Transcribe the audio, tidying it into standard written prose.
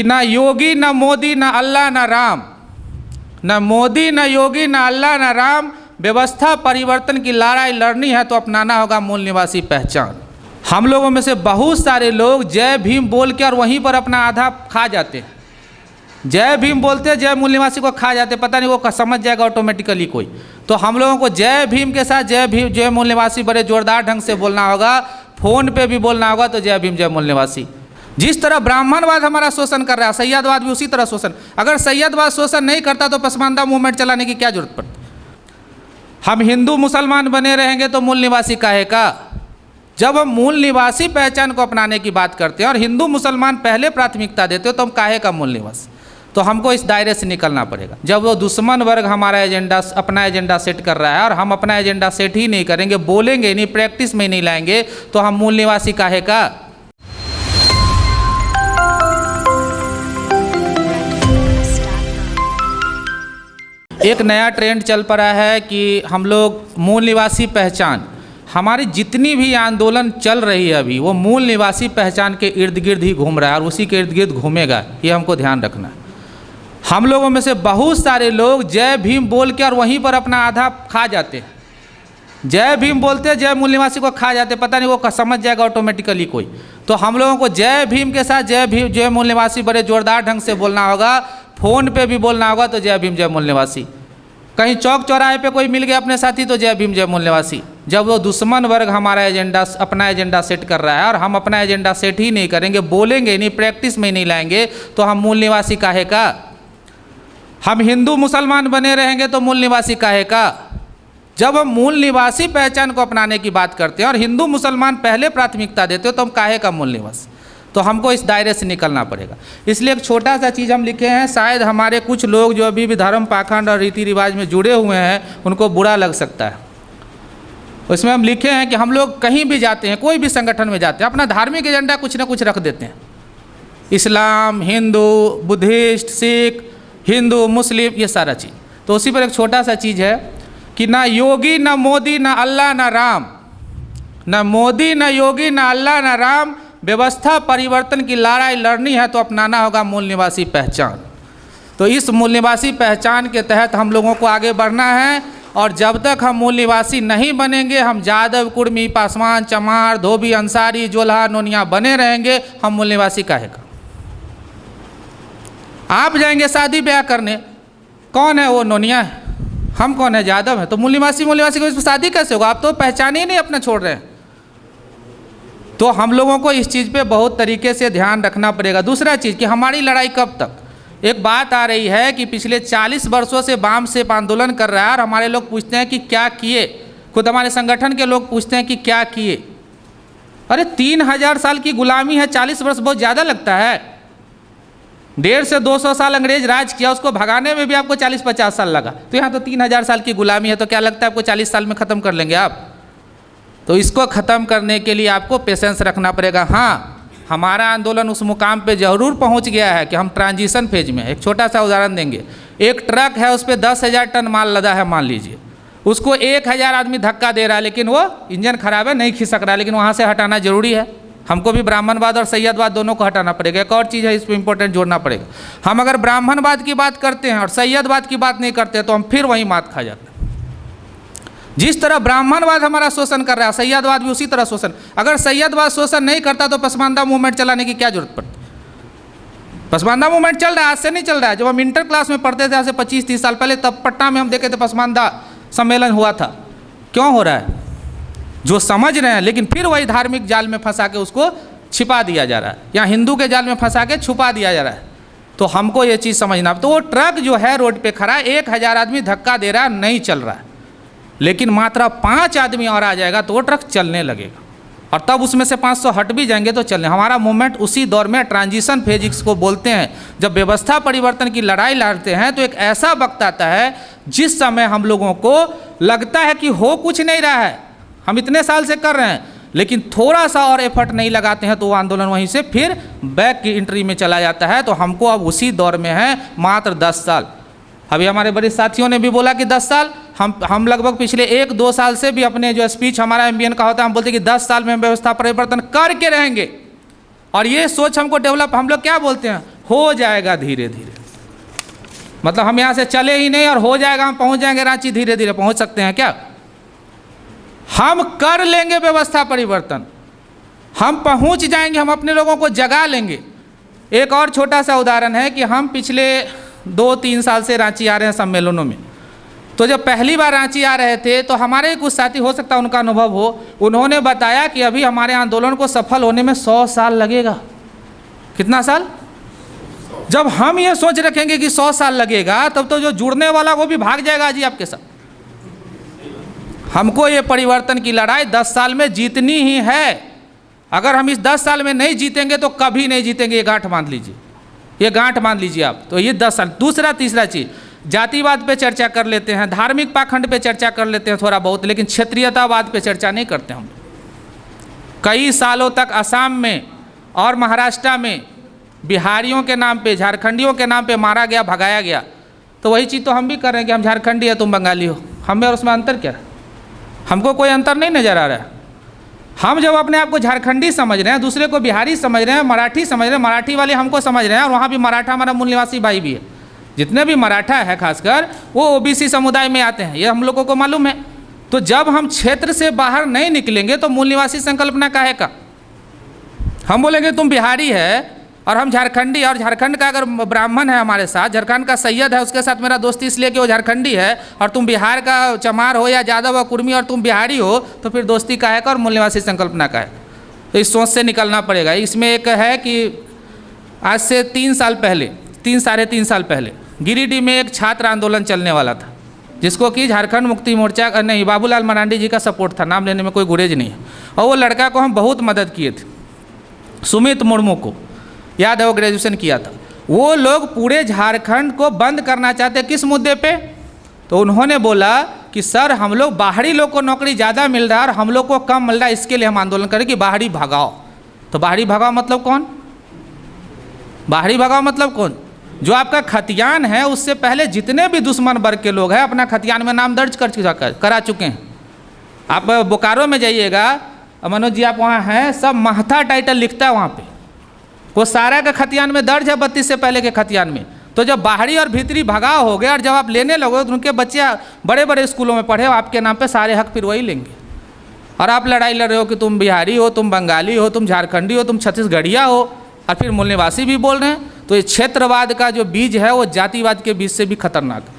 ना योगी न मोदी न अल्लाह न राम, न मोदी न योगी न अल्लाह न राम, व्यवस्था परिवर्तन की लड़ाई लड़नी है तो अपनाना होगा मूल निवासी पहचान। हम लोगों में से बहुत सारे लोग जय भीम बोल के और वहीं पर अपना आधा खा जाते हैं। जय भीम बोलते जय मूल निवासी को खा जाते, पता नहीं वो समझ जाएगा ऑटोमेटिकली कोई। तो हम लोगों को जय भीम के साथ जय भीम जय मूल निवासी बड़े जोरदार ढंग से बोलना होगा, फ़ोन पे भी बोलना होगा तो जय भीम जय मूल निवासी। जिस तरह ब्राह्मणवाद हमारा शोषण कर रहा है, सैयदवाद भी उसी तरह शोषण। अगर सैयदवाद शोषण नहीं करता तो पसमानदा मूवमेंट चलाने की क्या जरूरत पड़ती। हम हिंदू मुसलमान बने रहेंगे तो मूल निवासी काहे का। जब हम मूल निवासी पहचान को अपनाने की बात करते हैं और हिंदू मुसलमान पहले प्राथमिकता देते हो तो हम काहे का मूल निवासी। तो हमको इस दायरे से निकलना पड़ेगा। जब वो दुश्मन वर्ग हमारा एजेंडा अपना एजेंडा सेट कर रहा है और हम अपना एजेंडा सेट ही नहीं करेंगे, बोलेंगे नहीं, प्रैक्टिस में नहीं लाएंगे, तो हम मूल निवासी काहे का। एक नया ट्रेंड चल पड़ा है कि हम लोग मूल निवासी पहचान, हमारी जितनी भी आंदोलन चल रही है अभी वो मूल निवासी पहचान के इर्द गिर्द ही घूम रहा है और उसी के इर्द गिर्द घूमेगा, ये हमको ध्यान रखना है। हम लोगों में से बहुत सारे लोग जय भीम बोल के और वहीं पर अपना आधा खा जाते हैं। जय भीम बोलते जय मूल निवासी को खा जाते, पता नहीं वो समझ जाएगा ऑटोमेटिकली कोई। तो हम लोगों को जय भीम के साथ जय भीम जय मूल निवासी बड़े जोरदार ढंग से बोलना होगा, फ़ोन पे भी बोलना होगा तो जय भीम जय मूल निवासी। कहीं चौक चौराहे पे कोई मिल गया अपने साथी तो जय भीम जय मूल निवासी। जब वो दुश्मन वर्ग हमारा एजेंडा अपना एजेंडा सेट कर रहा है और हम अपना एजेंडा सेट ही नहीं करेंगे, बोलेंगे नहीं, प्रैक्टिस में नहीं लाएंगे, तो हम मूल निवासी काहे का। हम हिंदू मुसलमान बने रहेंगे तो मूल निवासी काहे का। जब हम मूल निवासी पहचान को अपनाने की बात करते हैं और हिंदू मुसलमान पहले प्राथमिकता देते हो तो हम काहे का मूल निवासी। तो हमको इस दायरे से निकलना पड़ेगा। इसलिए एक छोटा सा चीज़ हम लिखे हैं, शायद हमारे कुछ लोग जो अभी भी धर्म पाखंड और रीति रिवाज में जुड़े हुए हैं उनको बुरा लग सकता है। उसमें हम लिखे हैं कि हम लोग कहीं भी जाते हैं, कोई भी संगठन में जाते हैं, अपना धार्मिक एजेंडा कुछ ना कुछ रख देते हैं। इस्लाम, हिंदू, बुद्धिस्ट, सिख, हिंदू, मुस्लिम, ये सारा चीज़। तो उसी पर एक छोटा सा चीज़ है कि ना योगी न मोदी न अल्लाह न राम, न मोदी न योगी न अल्लाह न राम, व्यवस्था परिवर्तन की लड़ाई लड़नी है तो अपनाना होगा मूल निवासी पहचान। तो इस मूल निवासी पहचान के तहत हम लोगों को आगे बढ़ना है। और जब तक हम मूल निवासी नहीं बनेंगे, हम यादव, कुर्मी, पासवान, चमार, धोबी, अंसारी, जोल्हा, नोनिया बने रहेंगे, हम मूल निवासी काहे का। आप जाएंगे शादी ब्याह करने, कौन है वो, नोनिया है, हम कौन है, यादव है, तो मूल निवासी को शादी कैसे होगा। आप तो पहचान ही नहीं अपना छोड़ रहे हैं। तो हम लोगों को इस चीज़ पे बहुत तरीके से ध्यान रखना पड़ेगा। दूसरा चीज़ कि हमारी लड़ाई कब तक। एक बात आ रही है कि पिछले 40 वर्षों से वाम सेप आंदोलन कर रहा है और हमारे लोग पूछते हैं कि क्या किए। खुद हमारे संगठन के लोग पूछते हैं कि क्या किए। अरे 3000 साल की गुलामी है, 40 वर्ष बहुत ज़्यादा लगता है। 150 से 200 साल अंग्रेज राज किया, उसको भगाने में भी आपको 40-50 साल लगा। तो यहाँ तो 3000 साल की गुलामी है, तो क्या लगता है आपको 40 साल में ख़त्म कर लेंगे आप। तो इसको ख़त्म करने के लिए आपको पेशेंस रखना पड़ेगा। हाँ, हमारा आंदोलन उस मुकाम पे ज़रूर पहुंच गया है कि हम ट्रांजिशन फेज में। एक छोटा सा उदाहरण देंगे, एक ट्रक है, उस पर 10,000 टन माल लदा है, मान लीजिए। उसको 1000 आदमी धक्का दे रहा है, लेकिन वो इंजन खराब है, नहीं खिसक रहा है, लेकिन वहाँ से हटाना जरूरी है। हमको भी ब्राह्मणवाद और सैयदवाद दोनों को हटाना पड़ेगा। एक और चीज़ है, इस पर इंपॉर्टेंट जोड़ना पड़ेगा। हम अगर ब्राह्मणवाद की बात करते हैं और सैयदवाद की बात नहीं करते तो हम फिर वहीं मात खा जाते हैं। जिस तरह ब्राह्मणवाद हमारा शोषण कर रहा है, सैयदवाद भी उसी तरह शोषण। अगर सैयदवाद शोषण नहीं करता तो पसमानदा मूवमेंट चलाने की क्या जरूरत पड़ती। पसमानदा मूवमेंट चल रहा है, आज से नहीं चल रहा है। जब हम इंटर क्लास में पढ़ते थे आज से 25-30 साल पहले, तब पटना में हम देखे थे पसमानदा सम्मेलन हुआ था। क्यों हो रहा है, जो समझ रहे हैं, लेकिन फिर वही धार्मिक जाल में फंसा के उसको छिपा दिया जा रहा है, या हिंदू के जाल में फंसा के छुपा दिया जा रहा है। तो हमको ये चीज़ समझना। तो वो ट्रक जो है रोड पे खड़ा है, 1000 आदमी धक्का दे रहा है, नहीं चल रहा है, लेकिन मात्र 5 आदमी और आ जाएगा तो वो ट्रक चलने लगेगा। और तब उसमें से 500 हट भी जाएंगे तो चलने। हमारा मूवमेंट उसी दौर में ट्रांजिशन फेज को बोलते हैं। जब व्यवस्था परिवर्तन की लड़ाई लड़ते हैं तो एक ऐसा वक्त आता है जिस समय हम लोगों को लगता है कि हो कुछ नहीं रहा है, हम इतने साल से कर रहे हैं, लेकिन थोड़ा सा और एफर्ट नहीं लगाते हैं तो वो आंदोलन वहीं से फिर बैक की एंट्री में चला जाता है। तो हमको अब उसी दौर में है, मात्र 10 साल। अभी हमारे बड़े साथियों ने भी बोला कि 10 साल, हम लगभग पिछले 1-2 साल से भी अपने जो स्पीच हमारा एमबीएन का होता है, हम बोलते हैं कि 10 साल में व्यवस्था परिवर्तन करके रहेंगे। और ये सोच हमको डेवलप, हम लोग क्या बोलते हैं, हो जाएगा धीरे धीरे, मतलब हम यहाँ से चले ही नहीं और हो जाएगा, हम पहुँच जाएंगे रांची, धीरे धीरे पहुँच सकते हैं क्या? हम कर लेंगे व्यवस्था परिवर्तन, हम पहुँच जाएंगे, हम अपने लोगों को जगा लेंगे। एक और छोटा सा उदाहरण है कि हम पिछले 2-3 साल से रांची आ रहे हैं सम्मेलनों में। तो जब पहली बार रांची आ रहे थे तो हमारे कुछ साथी, हो सकता है उनका अनुभव हो, उन्होंने बताया कि अभी हमारे आंदोलन को सफल होने में 100 साल लगेगा। कितना साल? जब हम ये सोच रखेंगे कि 100 साल लगेगा, तब तो जो जुड़ने वाला वो भी भाग जाएगा जी आपके साथ। हमको ये परिवर्तन की लड़ाई 10 साल में जीतनी ही है। अगर हम इस 10 साल में नहीं जीतेंगे तो कभी नहीं जीतेंगे, ये गांठ बांध लीजिए, ये गांठ बांध लीजिए आप। तो ये 10 साल। दूसरा तीसरा चीज़, जातिवाद पे चर्चा कर लेते हैं, धार्मिक पाखंड पे चर्चा कर लेते हैं थोड़ा बहुत, लेकिन क्षेत्रीयतावाद पे चर्चा नहीं करते हम। कई सालों तक असम में और महाराष्ट्र में बिहारियों के नाम पे, झारखंडियों के नाम पे मारा गया, भगाया गया। तो वही चीज़ तो हम भी कर रहे हैं कि हम झारखंडी है, तुम बंगाली हो। हमें और उसमें अंतर क्या? हमको कोई अंतर नहीं नज़र आ रहा है। हम जब अपने आप को झारखंडी समझ रहे हैं, दूसरे को बिहारी समझ रहे हैं, मराठी समझ रहे हैं, मराठी वाले हमको समझ रहे हैं, और वहाँ भी मराठा हमारा मूल निवासी भाई भी है। जितने भी मराठा है खासकर वो ओबीसी समुदाय में आते हैं, ये हम लोगों को मालूम है। तो जब हम क्षेत्र से बाहर नहीं निकलेंगे तो मूल निवासी संकल्पना काहे का? हम बोलेंगे तुम बिहारी है और हम झारखंडी, और झारखंड का अगर ब्राह्मण है हमारे साथ, झारखंड का सैयद है, उसके साथ मेरा दोस्ती इसलिए कि वो झारखंडी है, और तुम बिहार का चमार हो या यादव हो, कुर्मी, और तुम बिहारी हो, तो फिर दोस्ती काहे का और मूल निवासी संकल्पना का है? तो इस सोच से निकलना पड़ेगा। इसमें एक है कि आज से 3 साल पहले, 3-3.5 साल पहले गिरिडीह में एक छात्र आंदोलन चलने वाला था, जिसको कि झारखंड मुक्ति मोर्चा नहीं, बाबूलाल मरांडी जी का सपोर्ट था। नाम लेने में कोई गुरेज नहीं है। और वो लड़का को हम बहुत मदद किए थे, सुमित मुर्मू को, याद है, वो ग्रेजुएशन किया था। वो लोग पूरे झारखंड को बंद करना चाहते, किस मुद्दे पे? तो उन्होंने बोला कि सर हम लोग बाहरी लोग को नौकरी ज़्यादा मिल रहा है और हम लोग को कम मिल रहा है, इसके लिए हम आंदोलन करें कि बाहरी भगाओ। तो बाहरी भगाओ मतलब कौन? बाहरी भगाओ मतलब कौन? जो आपका खतियान है उससे पहले जितने भी दुश्मन वर्ग के लोग हैं अपना खतियान में नाम दर्ज करा चुके हैं। आप बोकारो में जाइएगा, मनोज जी आप वहाँ हैं, सब महथा टाइटल लिखता है वहाँ पे, वो सारा का खतियान में दर्ज है, 32 से पहले के खतियान में। तो जब बाहरी और भीतरी भगाव हो गया और जब आप लेने लगो तो उनके बच्चे बड़े बड़े स्कूलों में पढ़े, आपके नाम पे सारे हक फिर वही लेंगे। और आप लड़ाई लड़ रहे हो कि तुम बिहारी हो, तुम बंगाली हो, तुम झारखंडी हो, तुम छत्तीसगढ़िया हो, और फिर मूल निवासी भी बोल रहे हैं। तो ये क्षेत्रवाद का जो बीज है वो जातिवाद के बीज से भी खतरनाक है।